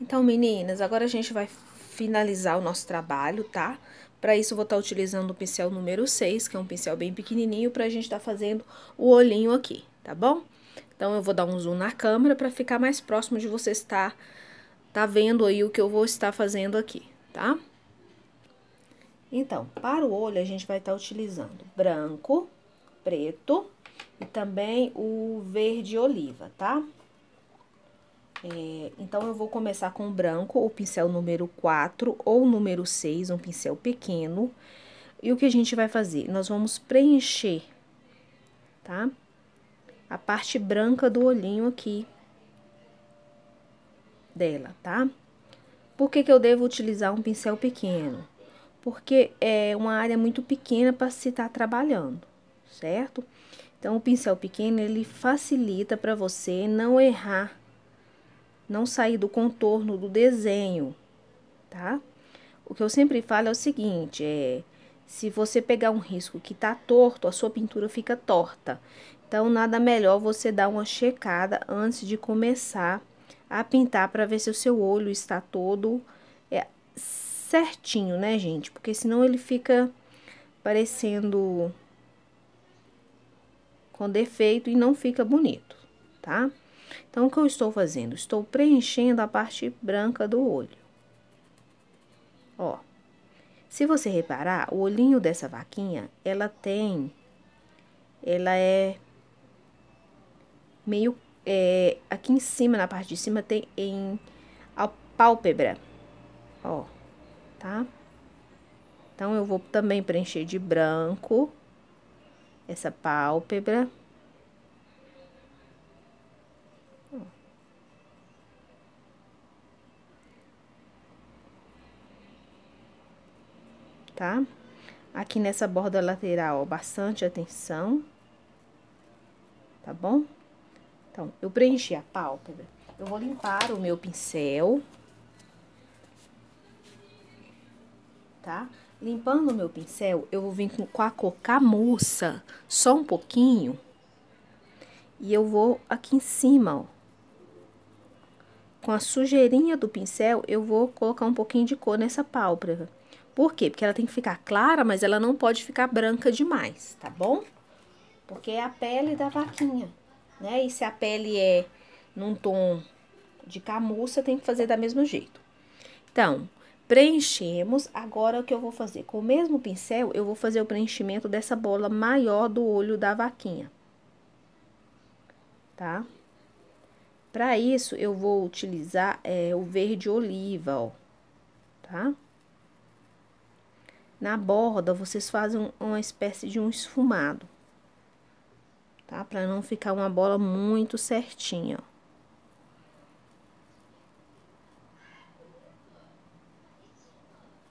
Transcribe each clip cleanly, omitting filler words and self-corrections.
Então, meninas, agora a gente vai finalizar o nosso trabalho, tá? Para isso, eu vou estar utilizando o pincel número 6, que é um pincel bem pequenininho, pra gente estar fazendo o olhinho aqui, tá bom? Então, eu vou dar um zoom na câmera para ficar mais próximo de você estar vendo aí o que eu vou estar fazendo aqui, tá? Então, para o olho, a gente vai estar utilizando branco, preto e também o verde oliva, tá? Então, eu vou começar com o branco, o pincel número 4 ou número 6, um pincel pequeno. E o que a gente vai fazer? Nós vamos preencher, tá? A parte branca do olhinho aqui dela, tá? Por que que eu devo utilizar um pincel pequeno? Porque é uma área muito pequena para se estar trabalhando, certo? Então, o pincel pequeno, ele facilita para você não errar, não sair do contorno do desenho, tá? O que eu sempre falo é o seguinte, se você pegar um risco que tá torto, a sua pintura fica torta. Então, nada melhor você dar uma checada antes de começar a pintar para ver se o seu olho está todo certinho, né, gente? Porque senão ele fica parecendo com defeito e não fica bonito, tá? Então, o que eu estou fazendo? Estou preenchendo a parte branca do olho. Ó, se você reparar, o olhinho dessa vaquinha, ela é meio, aqui em cima, na parte de cima, tem a pálpebra, ó, tá? Então, eu vou também preencher de branco essa pálpebra. Tá? Aqui nessa borda lateral, ó, bastante atenção, tá bom? Então, eu preenchi a pálpebra, eu vou limpar o meu pincel, tá? Limpando o meu pincel, eu vou vir com a cor camurça, só um pouquinho, e eu vou aqui em cima, ó. Com a sujeirinha do pincel, eu vou colocar um pouquinho de cor nessa pálpebra. Por quê? Porque ela tem que ficar clara, mas ela não pode ficar branca demais, tá bom? Porque é a pele da vaquinha, né? E se a pele é num tom de camurça, tem que fazer da mesmo jeito. Então, preenchemos. Agora, o que eu vou fazer? Com o mesmo pincel, eu vou fazer o preenchimento dessa bola maior do olho da vaquinha, tá? Para isso, eu vou utilizar o verde oliva, ó, tá? Na borda, vocês fazem uma espécie de um esfumado, tá? Para não ficar uma bola muito certinha, ó.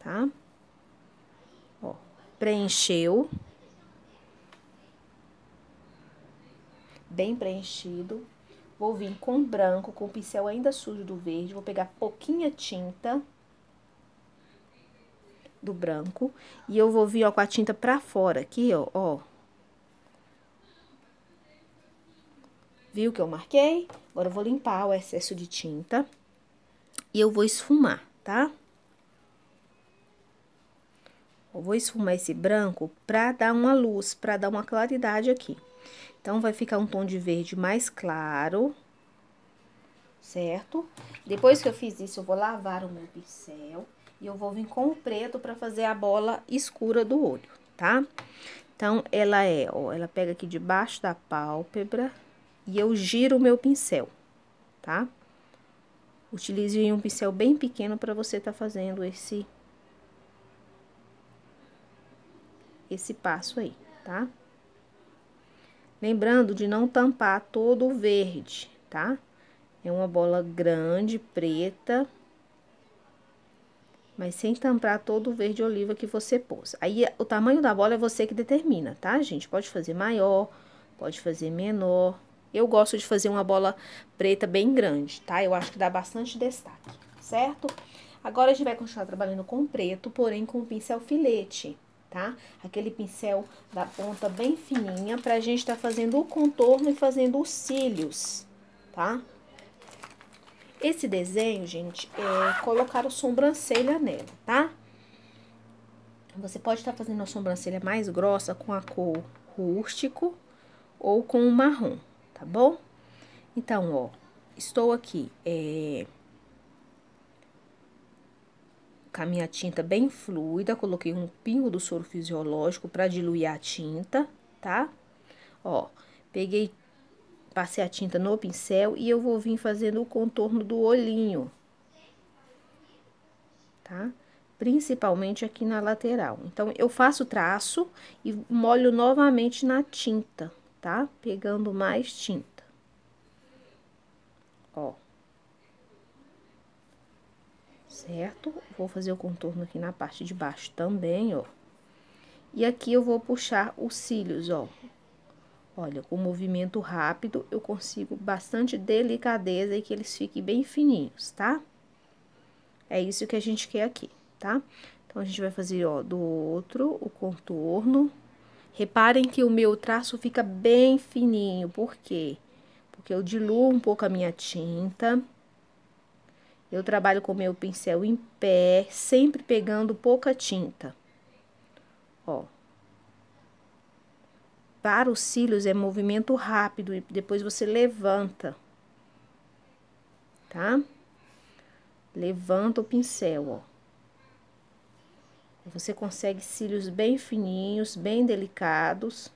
Tá? Ó, preencheu. Bem preenchido. Vou vir com branco, com o pincel ainda sujo do verde. Vou pegar pouquinha tinta do branco. E eu vou vir, ó, com a tinta pra fora aqui, ó. Viu que eu marquei? Agora eu vou limpar o excesso de tinta. E eu vou esfumar, tá? Eu vou esfumar esse branco pra dar uma luz, pra dar uma claridade aqui. Então, vai ficar um tom de verde mais claro, certo? Depois que eu fiz isso, eu vou lavar o meu pincel e eu vou vir com o preto pra fazer a bola escura do olho, tá? Então, ela ó, ela pega aqui debaixo da pálpebra e eu giro o meu pincel, tá? Utilize um pincel bem pequeno pra você tá fazendo esse passo aí, tá? Lembrando de não tampar todo o verde, tá? É uma bola grande, preta, mas sem tampar todo o verde oliva que você pôs. Aí, o tamanho da bola é você que determina, tá, gente? Pode fazer maior, pode fazer menor. Eu gosto de fazer uma bola preta bem grande, tá? Eu acho que dá bastante destaque, certo? Agora, a gente vai continuar trabalhando com preto, porém com o pincel filete, tá? Aquele pincel da ponta bem fininha pra gente tá fazendo o contorno e fazendo os cílios, tá? Esse desenho, gente, é colocar a sobrancelha nela, tá? Você pode estar fazendo a sobrancelha mais grossa com a cor rústico ou com o marrom, tá bom? Então, ó, estou aqui, com a minha tinta bem fluida, coloquei um pingo do soro fisiológico para diluir a tinta, tá? Ó, peguei, passei a tinta no pincel e eu vou vir fazendo o contorno do olhinho, tá? Principalmente aqui na lateral. Então, eu faço traço e molho novamente na tinta, tá? Pegando mais tinta. Ó. Certo? Vou fazer o contorno aqui na parte de baixo também, ó. E aqui eu vou puxar os cílios, ó. Olha, com movimento rápido, eu consigo bastante delicadeza e que eles fiquem bem fininhos, tá? É isso que a gente quer aqui, tá? Então, a gente vai fazer, ó, do outro, o contorno. Reparem que o meu traço fica bem fininho, por quê? Porque eu diluo um pouco a minha tinta. Eu trabalho com meu pincel em pé, sempre pegando pouca tinta. Ó. Para os cílios é movimento rápido e depois você levanta, tá? Levanta o pincel, ó. Você consegue cílios bem fininhos, bem delicados.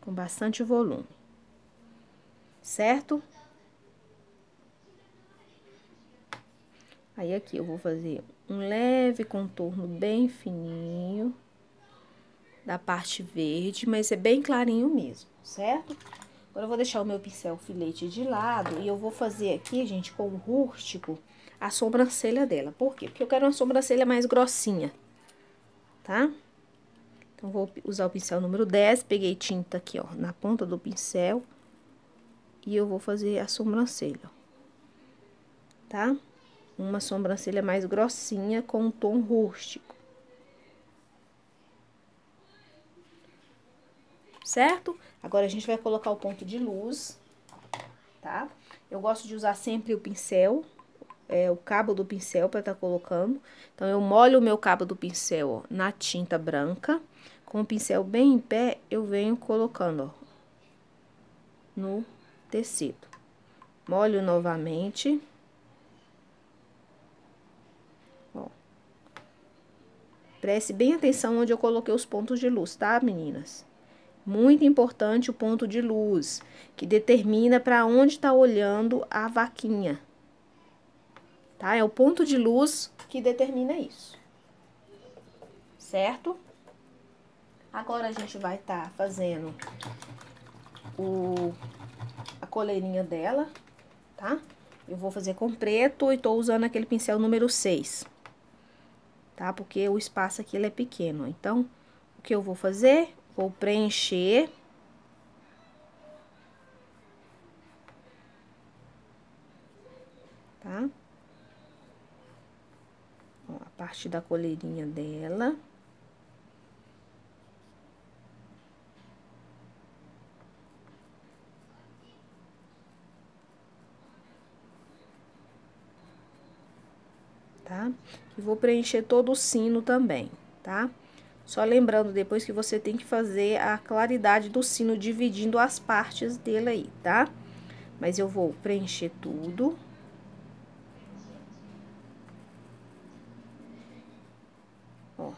Com bastante volume. Certo? Aí, aqui eu vou fazer um leve contorno bem fininho da parte verde, mas é bem clarinho mesmo, certo? Agora, eu vou deixar o meu pincel filete de lado e eu vou fazer aqui, gente, com o rústico, a sobrancelha dela. Por quê? Porque eu quero uma sobrancelha mais grossinha, tá? Então, vou usar o pincel número 10, peguei tinta aqui, ó, na ponta do pincel e eu vou fazer a sobrancelha, ó, tá? Uma sobrancelha mais grossinha com um tom rústico. Certo? Agora, a gente vai colocar o ponto de luz, tá? Eu gosto de usar sempre o pincel, o cabo do pincel para tá colocando. Então, eu molho o meu cabo do pincel, ó, na tinta branca. Com o pincel bem em pé, eu venho colocando, ó, no tecido. Molho novamente. Ó. Preste bem atenção onde eu coloquei os pontos de luz, tá, meninas? Muito importante o ponto de luz, que determina para onde tá olhando a vaquinha. Tá? É o ponto de luz que determina isso. Certo? Agora, a gente vai estar fazendo a coleirinha dela, tá? Eu vou fazer com preto e tô usando aquele pincel número 6. Tá? Porque o espaço aqui, ele é pequeno. Então, o que eu vou fazer? Vou preencher. Tá? Ó, a parte da coleirinha dela. Tá? E vou preencher todo o sino também, tá? Só lembrando depois que você tem que fazer a claridade do sino, dividindo as partes dele aí, tá? Mas eu vou preencher tudo. Ó.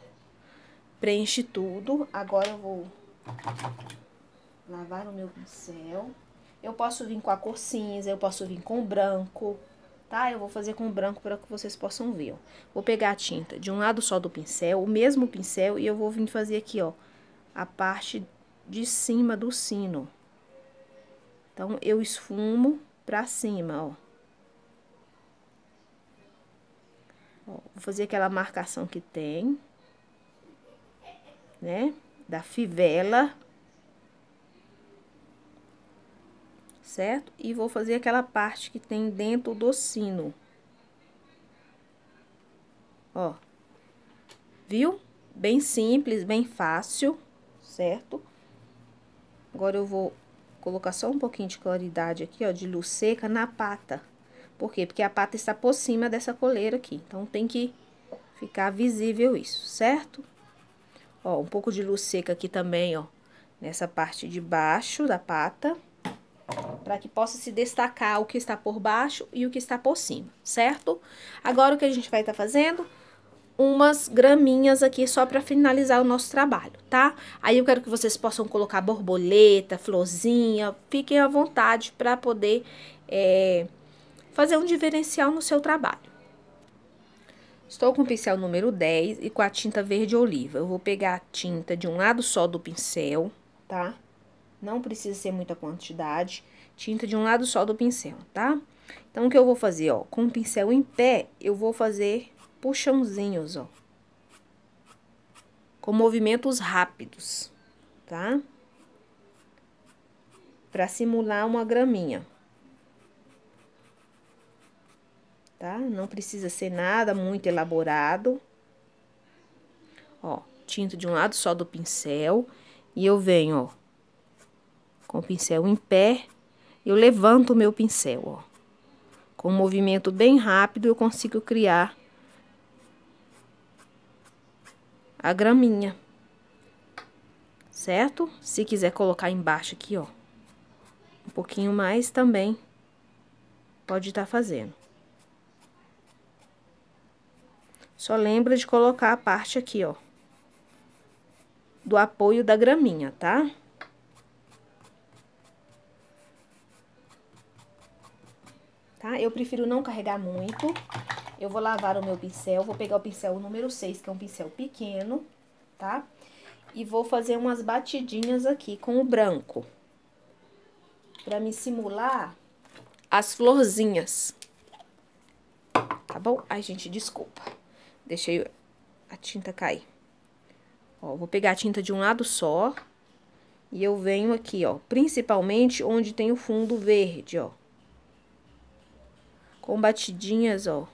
Preenche tudo. Agora, eu vou lavar o meu pincel. Eu posso vir com a cor cinza, eu posso vir com o branco, tá? Eu vou fazer com o branco para que vocês possam ver, ó. Vou pegar a tinta de um lado só do pincel, o mesmo pincel, e eu vou vir fazer aqui, ó, a parte de cima do sino. Então, eu esfumo pra cima, ó. Ó, vou fazer aquela marcação que tem, né? Da fivela. Certo? E vou fazer aquela parte que tem dentro do sino. Ó. Viu? Bem simples, bem fácil, certo? Agora, eu vou colocar só um pouquinho de claridade aqui, ó, de luz seca na pata. Por quê? Porque a pata está por cima dessa coleira aqui. Então, tem que ficar visível isso, certo? Ó, um pouco de luz seca aqui também, ó, nessa parte de baixo da pata, para que possa se destacar o que está por baixo e o que está por cima, certo? Agora, o que a gente vai estar fazendo? Umas graminhas aqui só para finalizar o nosso trabalho, tá? Aí eu quero que vocês possam colocar borboleta, florzinha, fiquem à vontade para poder fazer um diferencial no seu trabalho. Estou com o pincel número 10 e com a tinta verde oliva. Eu vou pegar a tinta de um lado só do pincel, tá? Não precisa ser muita quantidade, tinta de um lado só do pincel, tá? Então, o que eu vou fazer, ó, com o pincel em pé, eu vou fazer puxãozinhos, ó, com movimentos rápidos, tá? Pra simular uma graminha. Tá? Não precisa ser nada muito elaborado. Ó, tinta de um lado só do pincel. E eu venho, ó, com o pincel em pé, eu levanto o meu pincel, ó. Com um movimento bem rápido, eu consigo criar a graminha. Certo? Se quiser colocar embaixo aqui, ó, um pouquinho mais também, pode estar fazendo. Só lembra de colocar a parte aqui, ó, do apoio da graminha, tá? Tá? Eu prefiro não carregar muito. Eu vou lavar o meu pincel, vou pegar o pincel número 6, que é um pincel pequeno, tá? E vou fazer umas batidinhas aqui com o branco. Pra me simular as florzinhas. Tá bom? Ai, gente, desculpa. Deixei a tinta cair. Ó, vou pegar a tinta de um lado só. E eu venho aqui, ó, principalmente onde tem o fundo verde, ó. Com batidinhas, ó,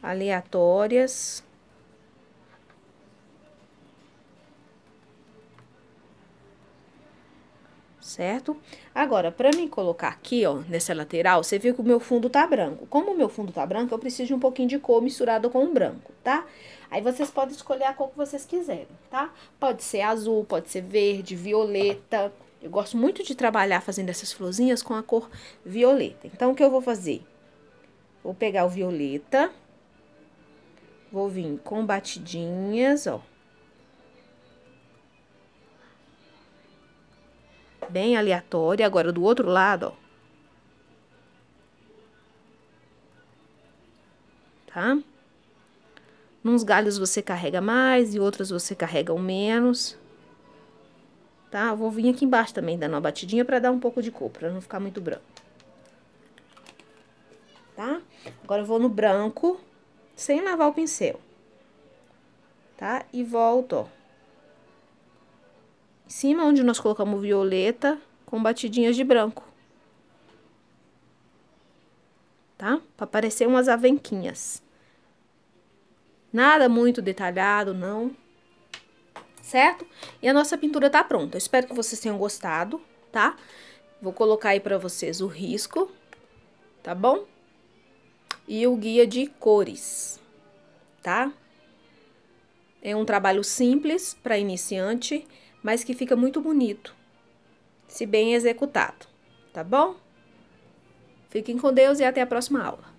aleatórias. Certo? Agora, pra mim colocar aqui, ó, nessa lateral, você viu que o meu fundo tá branco. Como o meu fundo tá branco, eu preciso de um pouquinho de cor misturado com o branco, tá? Aí, vocês podem escolher a cor que vocês quiserem, tá? Pode ser azul, pode ser verde, violeta. Eu gosto muito de trabalhar fazendo essas florzinhas com a cor violeta. Então, o que eu vou fazer? Vou pegar o violeta, vou vir com batidinhas, ó. Bem aleatória. Agora, do outro lado, ó. Tá? Nos galhos você carrega mais e outros você carrega menos. Tá? Eu vou vir aqui embaixo também, dando uma batidinha pra dar um pouco de cor, pra não ficar muito branco. Tá? Agora, eu vou no branco, sem lavar o pincel. Tá? E volto, ó. Em cima onde nós colocamos violeta, com batidinhas de branco. Tá? Pra parecer umas avenquinhas. Nada muito detalhado, não. Certo? E a nossa pintura tá pronta. Eu espero que vocês tenham gostado, tá? Vou colocar aí pra vocês o risco, tá bom? E o guia de cores, tá? É um trabalho simples para iniciante, mas que fica muito bonito, se bem executado, tá bom? Fiquem com Deus e até a próxima aula.